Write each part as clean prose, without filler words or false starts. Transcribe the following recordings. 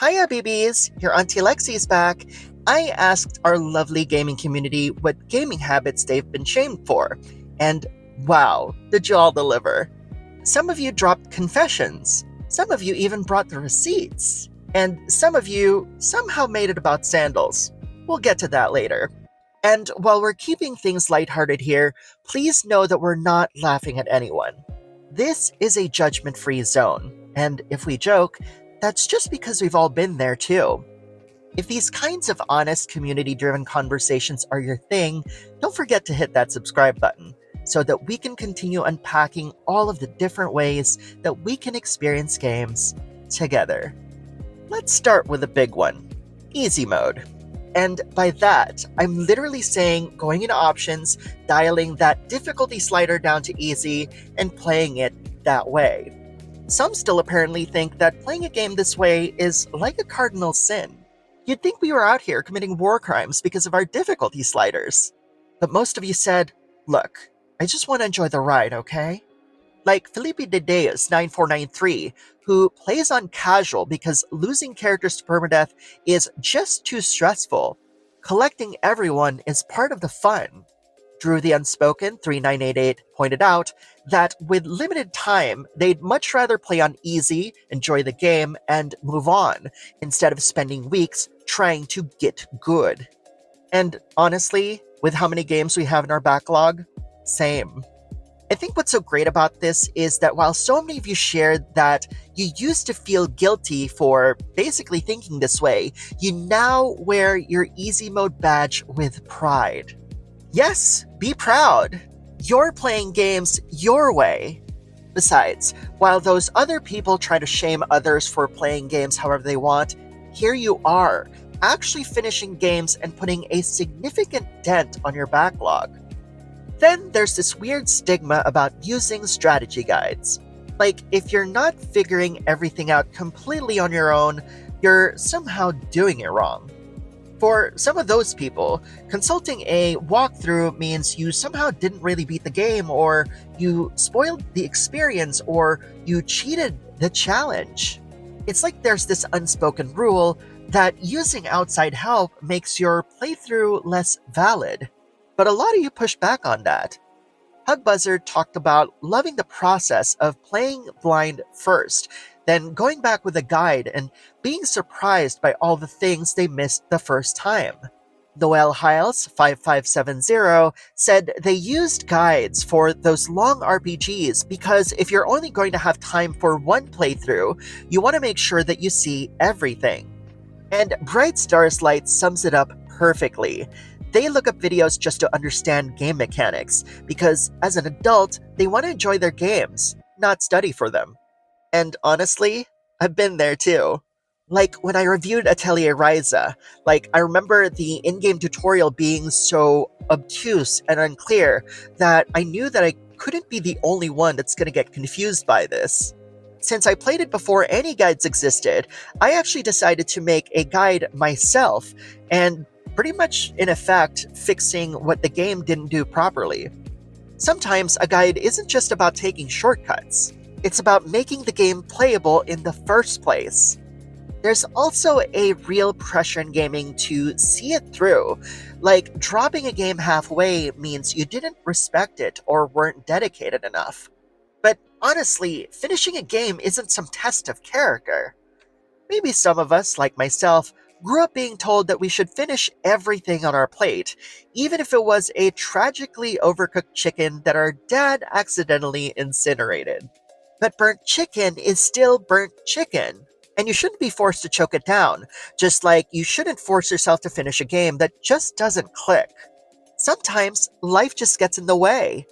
Hiya, BBs! Your Auntie Lexi's back. I asked our lovely gaming community what gaming habits they've been shamed for, and wow, did you all deliver? Some of you dropped confessions, some of you even brought the receipts, and some of you somehow made it about sandals. We'll get to that later. And while we're keeping things lighthearted here, please know that we're not laughing at anyone. This is a judgment-free zone, and if we joke, that's just because we've all been there too. If these kinds of honest, community-driven conversations are your thing, don't forget to hit that subscribe button so that we can continue unpacking all of the different ways that we can experience games together. Let's start with a big one, easy mode. And by that, I'm literally saying going into options, dialing that difficulty slider down to easy, and playing it that way. Some still apparently think that playing a game this way is like a cardinal sin. You'd think we were out here committing war crimes because of our difficulty sliders. But most of you said, look, I just want to enjoy the ride, okay? Like Felipe de Deus 9493, who plays on casual because losing characters to permadeath is just too stressful. Collecting everyone is part of the fun. Drew the Unspoken 3988 pointed out that with limited time, they'd much rather play on easy, enjoy the game, and move on, instead of spending weeks trying to get good. And honestly, with how many games we have in our backlog, same. I think what's so great about this is that while so many of you shared that you used to feel guilty for basically thinking this way, you now wear your easy mode badge with pride. Yes, be proud. You're playing games your way. Besides, while those other people try to shame others for playing games however they want, here you are, actually finishing games and putting a significant dent on your backlog. Then there's this weird stigma about using strategy guides. Like, if you're not figuring everything out completely on your own, you're somehow doing it wrong. For some of those people, consulting a walkthrough means you somehow didn't really beat the game, or you spoiled the experience, or you cheated the challenge. It's like there's this unspoken rule that using outside help makes your playthrough less valid. But a lot of you push back on that. Hugbuzzard talked about loving the process of playing blind first, then going back with a guide and being surprised by all the things they missed the first time. Noel Hiles 5570 said they used guides for those long RPGs because if you're only going to have time for one playthrough, you want to make sure that you see everything. And Bright Stars Light sums it up perfectly. They look up videos just to understand game mechanics, because as an adult, they want to enjoy their games, not study for them. And honestly, I've been there too. Like when I reviewed Atelier Ryza, I remember the in-game tutorial being so obtuse and unclear that I knew that I couldn't be the only one that's going to get confused by this. Since I played it before any guides existed, I actually decided to make a guide myself, and pretty much, in effect, fixing what the game didn't do properly. Sometimes a guide isn't just about taking shortcuts. It's about making the game playable in the first place. There's also a real pressure in gaming to see it through. Like, dropping a game halfway means you didn't respect it or weren't dedicated enough. But honestly, finishing a game isn't some test of character. Maybe some of us, like myself, grew up being told that we should finish everything on our plate, even if it was a tragically overcooked chicken that our dad accidentally incinerated. But burnt chicken is still burnt chicken, and you shouldn't be forced to choke it down, just like you shouldn't force yourself to finish a game that just doesn't click. Sometimes life just gets in the way.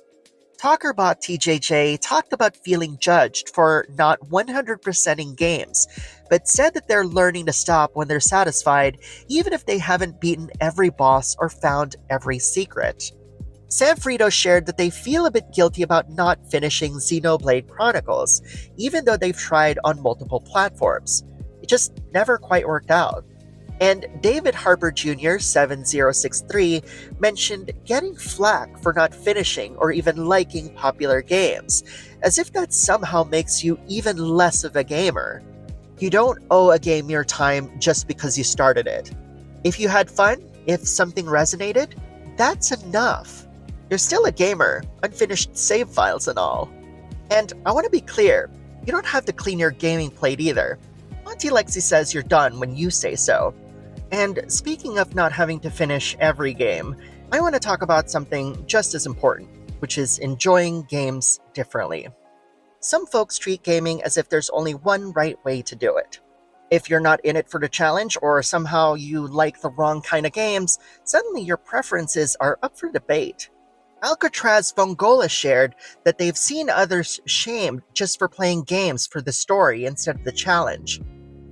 Talkerbot TJJ talked about feeling judged for not 100%ing games, but said that they're learning to stop when they're satisfied, even if they haven't beaten every boss or found every secret. Sanfrito shared that they feel a bit guilty about not finishing Xenoblade Chronicles, even though they've tried on multiple platforms. It just never quite worked out. And David Harper Jr. 7063 mentioned getting flack for not finishing or even liking popular games, as if that somehow makes you even less of a gamer. You don't owe a game your time just because you started it. If you had fun, if something resonated, that's enough. You're still a gamer, unfinished save files and all. And I want to be clear, you don't have to clean your gaming plate either. Auntie Lexi says you're done when you say so. And speaking of not having to finish every game, I want to talk about something just as important, which is enjoying games differently. Some folks treat gaming as if there's only one right way to do it. If you're not in it for the challenge or somehow you like the wrong kind of games, suddenly your preferences are up for debate. Alcatraz Vongola shared that they've seen others shamed just for playing games for the story instead of the challenge.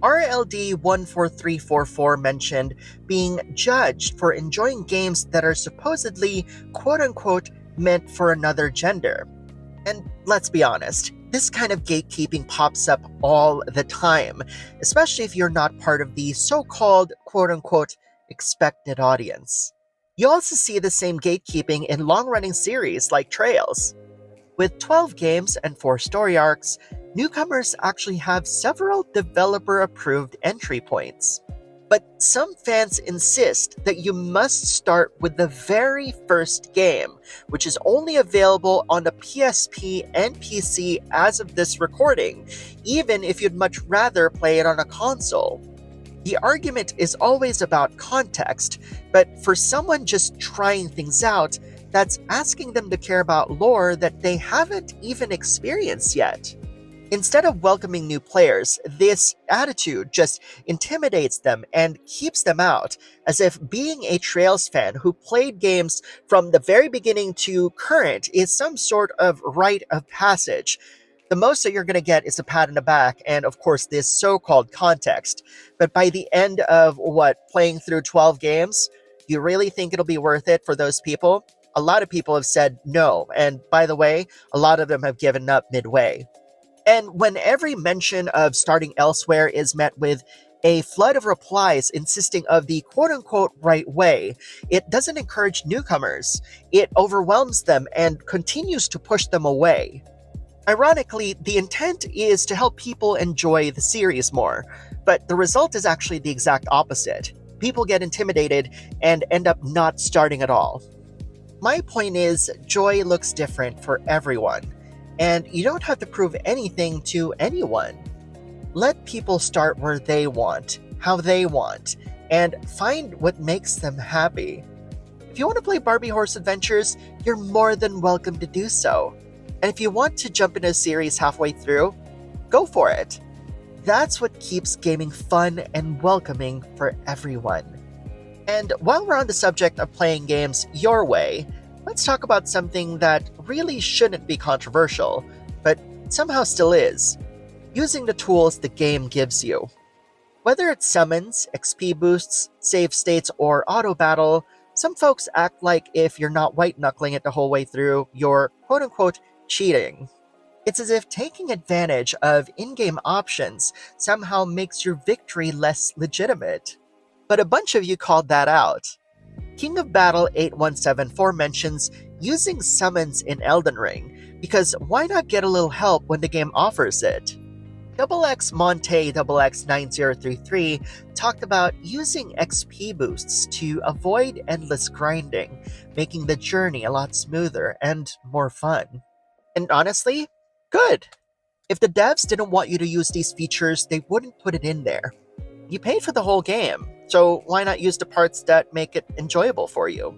RLD14344 mentioned being judged for enjoying games that are supposedly quote-unquote meant for another gender. And let's be honest, this kind of gatekeeping pops up all the time, especially if you're not part of the so-called quote-unquote expected audience. You also see the same gatekeeping in long-running series like Trails. With 12 games and 4 story arcs, newcomers actually have several developer-approved entry points. But some fans insist that you must start with the very first game, which is only available on the PSP and PC as of this recording, even if you'd much rather play it on a console. The argument is always about context, but for someone just trying things out, that's asking them to care about lore that they haven't even experienced yet. Instead of welcoming new players, this attitude just intimidates them and keeps them out, as if being a Trails fan who played games from the very beginning to current is some sort of rite of passage. The most that you're going to get is a pat in the back and, of course, this so-called context. But by the end of, playing through 12 games, you really think it'll be worth it for those people? A lot of people have said no, and by the way, a lot of them have given up midway. And when every mention of starting elsewhere is met with a flood of replies insisting of the quote-unquote right way, it doesn't encourage newcomers. It overwhelms them and continues to push them away. Ironically, the intent is to help people enjoy the series more, but the result is actually the exact opposite. People get intimidated and end up not starting at all. My point is, joy looks different for everyone, and you don't have to prove anything to anyone. Let people start where they want, how they want, and find what makes them happy. If you want to play Barbie Horse Adventures, you're more than welcome to do so. And if you want to jump into a series halfway through, go for it. That's what keeps gaming fun and welcoming for everyone. And while we're on the subject of playing games your way, let's talk about something that really shouldn't be controversial, but somehow still is. Using the tools the game gives you. Whether it's summons, XP boosts, save states, or auto battle, some folks act like if you're not white-knuckling it the whole way through, you're quote-unquote cheating. It's as if taking advantage of in-game options somehow makes your victory less legitimate. But a bunch of you called that out. King of Battle 8174 mentions using summons in Elden Ring, because why not get a little help when the game offers it? XX Monte XX9033 talked about using XP boosts to avoid endless grinding, making the journey a lot smoother and more fun. And honestly, good. If the devs didn't want you to use these features, they wouldn't put it in there. You paid for the whole game, so why not use the parts that make it enjoyable for you?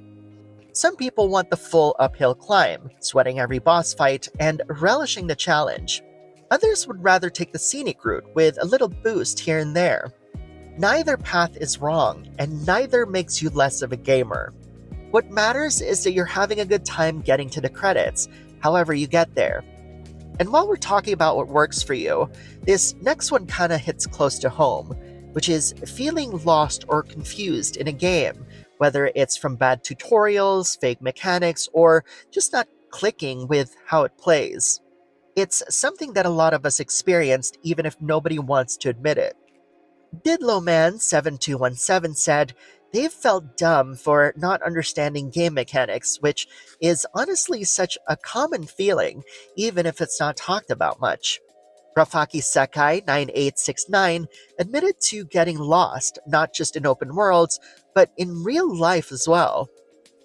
Some people want the full uphill climb, sweating every boss fight, and relishing the challenge. Others would rather take the scenic route with a little boost here and there. Neither path is wrong, and neither makes you less of a gamer. What matters is that you're having a good time getting to the credits, however you get there. And while we're talking about what works for you, this next one kinda hits close to home, which is feeling lost or confused in a game, whether it's from bad tutorials, fake mechanics, or just not clicking with how it plays. It's something that a lot of us experienced even if nobody wants to admit it. Didlowman7217 said, they've felt dumb for not understanding game mechanics, which is honestly such a common feeling, even if it's not talked about much. Rafaki Sekai 9869 admitted to getting lost not just in open worlds, but in real life as well.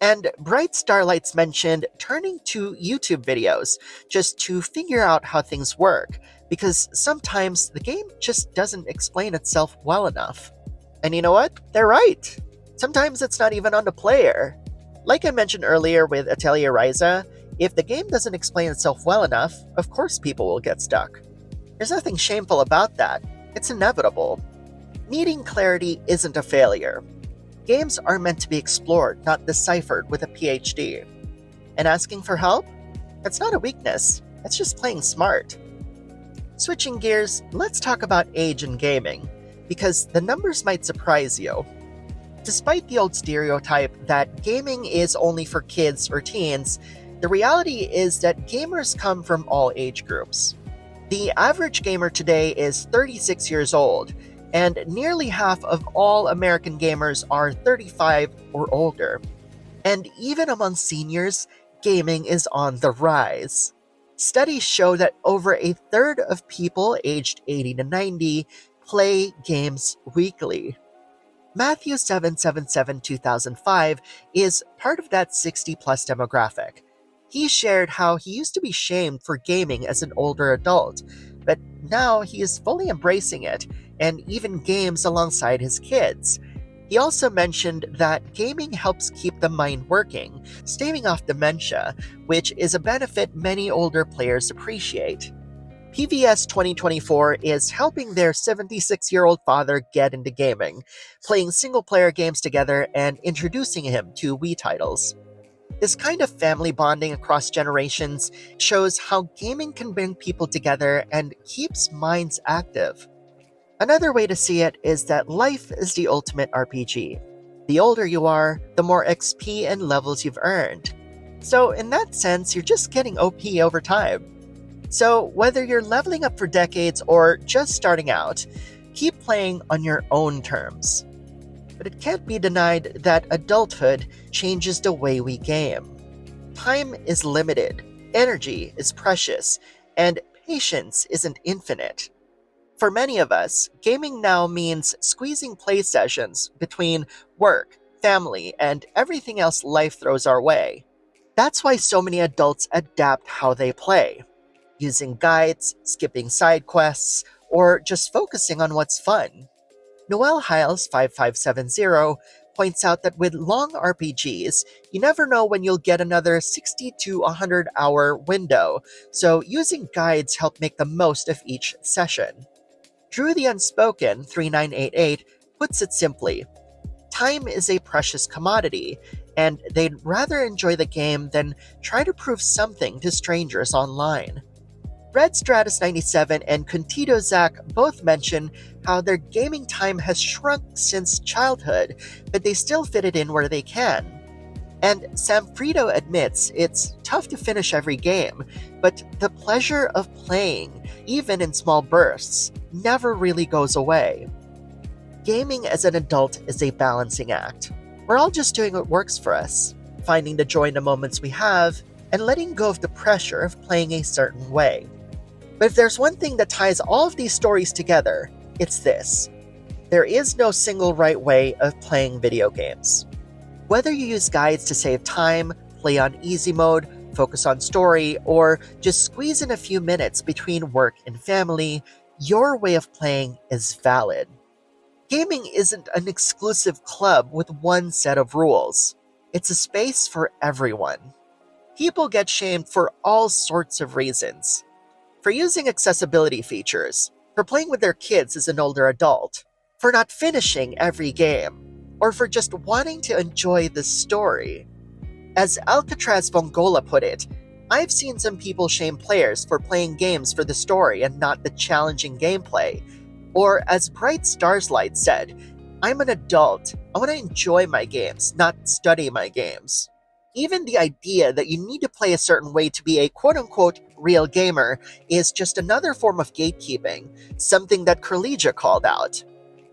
And Bright Starlights mentioned turning to YouTube videos just to figure out how things work, because sometimes the game just doesn't explain itself well enough. And you know what? They're right. Sometimes it's not even on the player. Like I mentioned earlier with Atelier Ryza, if the game doesn't explain itself well enough, of course people will get stuck. There's nothing shameful about that. It's inevitable. Needing clarity isn't a failure. Games are meant to be explored, not deciphered with a PhD. And asking for help? That's not a weakness, it's just playing smart. Switching gears, let's talk about age in gaming, because the numbers might surprise you. Despite the old stereotype that gaming is only for kids or teens, the reality is that gamers come from all age groups. The average gamer today is 36 years old, and nearly half of all American gamers are 35 or older. And even among seniors, gaming is on the rise. Studies show that over a third of people aged 80 to 90 play games weekly. Matthew 777 2005 is part of that 60-plus demographic. He shared how he used to be shamed for gaming as an older adult, but now he is fully embracing it and even games alongside his kids. He also mentioned that gaming helps keep the mind working, staving off dementia, which is a benefit many older players appreciate. PVS 2024 is helping their 76-year-old father get into gaming, playing single-player games together and introducing him to Wii titles. This kind of family bonding across generations shows how gaming can bring people together and keeps minds active. Another way to see it is that life is the ultimate RPG. The older you are, the more XP and levels you've earned. So in that sense, you're just getting OP over time. So whether you're leveling up for decades or just starting out, keep playing on your own terms. But it can't be denied that adulthood changes the way we game. Time is limited, energy is precious, and patience isn't infinite. For many of us, gaming now means squeezing play sessions between work, family, and everything else life throws our way. That's why so many adults adapt how they play, using guides, skipping side quests, or just focusing on what's fun. Noel Hiles 5570 points out that with long RPGs, you never know when you'll get another 60 to 100 hour window, so using guides help make the most of each session. Drew the Unspoken 3988 puts it simply: time is a precious commodity, and they'd rather enjoy the game than try to prove something to strangers online. Red Stratus 97 and Contito Zach both mention how their gaming time has shrunk since childhood, but they still fit it in where they can. And Samfredo admits it's tough to finish every game, but the pleasure of playing, even in small bursts, never really goes away. Gaming as an adult is a balancing act. We're all just doing what works for us, finding the joy in the moments we have, and letting go of the pressure of playing a certain way. But if there's one thing that ties all of these stories together, it's this: there is no single right way of playing video games. Whether you use guides to save time, play on easy mode, focus on story, or just squeeze in a few minutes between work and family, your way of playing is valid. Gaming isn't an exclusive club with one set of rules. It's a space for everyone. People get shamed for all sorts of reasons. For using accessibility features, for playing with their kids as an older adult, for not finishing every game, or for just wanting to enjoy the story. As Alcatraz Vongola put it, I've seen some people shame players for playing games for the story and not the challenging gameplay. Or as Bright Starslight said, I'm an adult. I want to enjoy my games, not study my games. Even the idea that you need to play a certain way to be a quote-unquote real gamer is just another form of gatekeeping, something that Curlegia called out.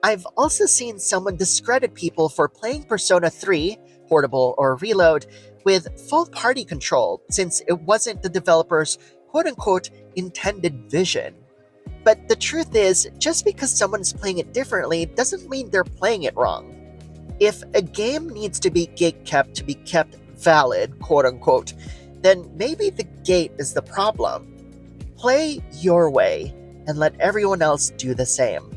I've also seen someone discredit people for playing Persona 3, Portable or Reload, with full party control since it wasn't the developer's quote-unquote intended vision. But the truth is, just because someone's playing it differently doesn't mean they're playing it wrong. If a game needs to be gatekept to be kept valid, quote unquote, then maybe the gate is the problem. Play your way and let everyone else do the same.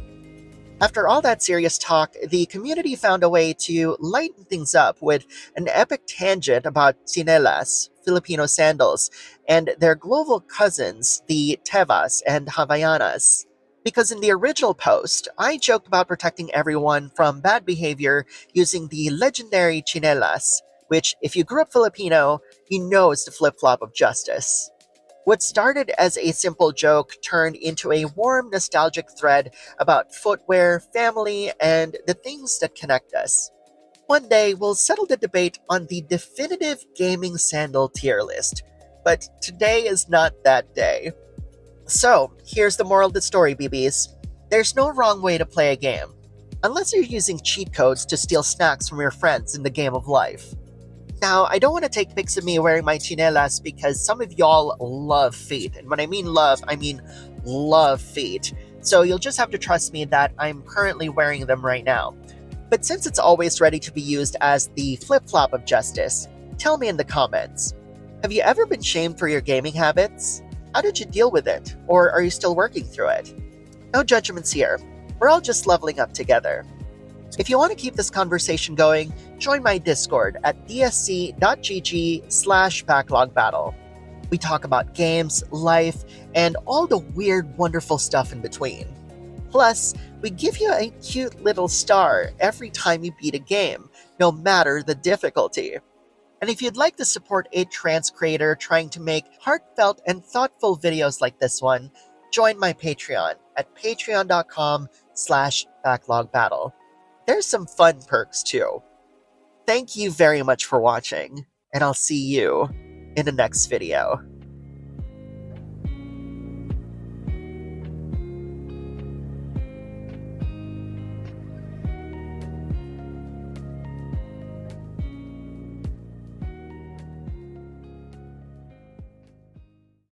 After all that serious talk, the community found a way to lighten things up with an epic tangent about tsinelas, Filipino sandals, and their global cousins, the tevas and havaianas. Because in the original post, I joked about protecting everyone from bad behavior using the legendary tsinelas, which, if you grew up Filipino, you know is the flip-flop of justice. What started as a simple joke turned into a warm, nostalgic thread about footwear, family, and the things that connect us. One day, we'll settle the debate on the definitive gaming sandal tier list. But today is not that day. So, here's the moral of the story, BBs. There's no wrong way to play a game, unless you're using cheat codes to steal snacks from your friends in the game of life. Now, I don't want to take pics of me wearing my chinelas because some of y'all love feet. And when I mean love feet. So you'll just have to trust me that I'm currently wearing them right now. But since it's always ready to be used as the flip-flop of justice, tell me in the comments. Have you ever been shamed for your gaming habits? How did you deal with it? Or are you still working through it? No judgments here. We're all just leveling up together. If you want to keep this conversation going, join my Discord at dsc.gg/backlogbattle. We talk about games, life, and all the weird, wonderful stuff in between. Plus, we give you a cute little star every time you beat a game, no matter the difficulty. And if you'd like to support a trans creator trying to make heartfelt and thoughtful videos like this one, join my Patreon at patreon.com/backlogbattle. There's some fun perks too. Thank you very much for watching, and I'll see you in the next video.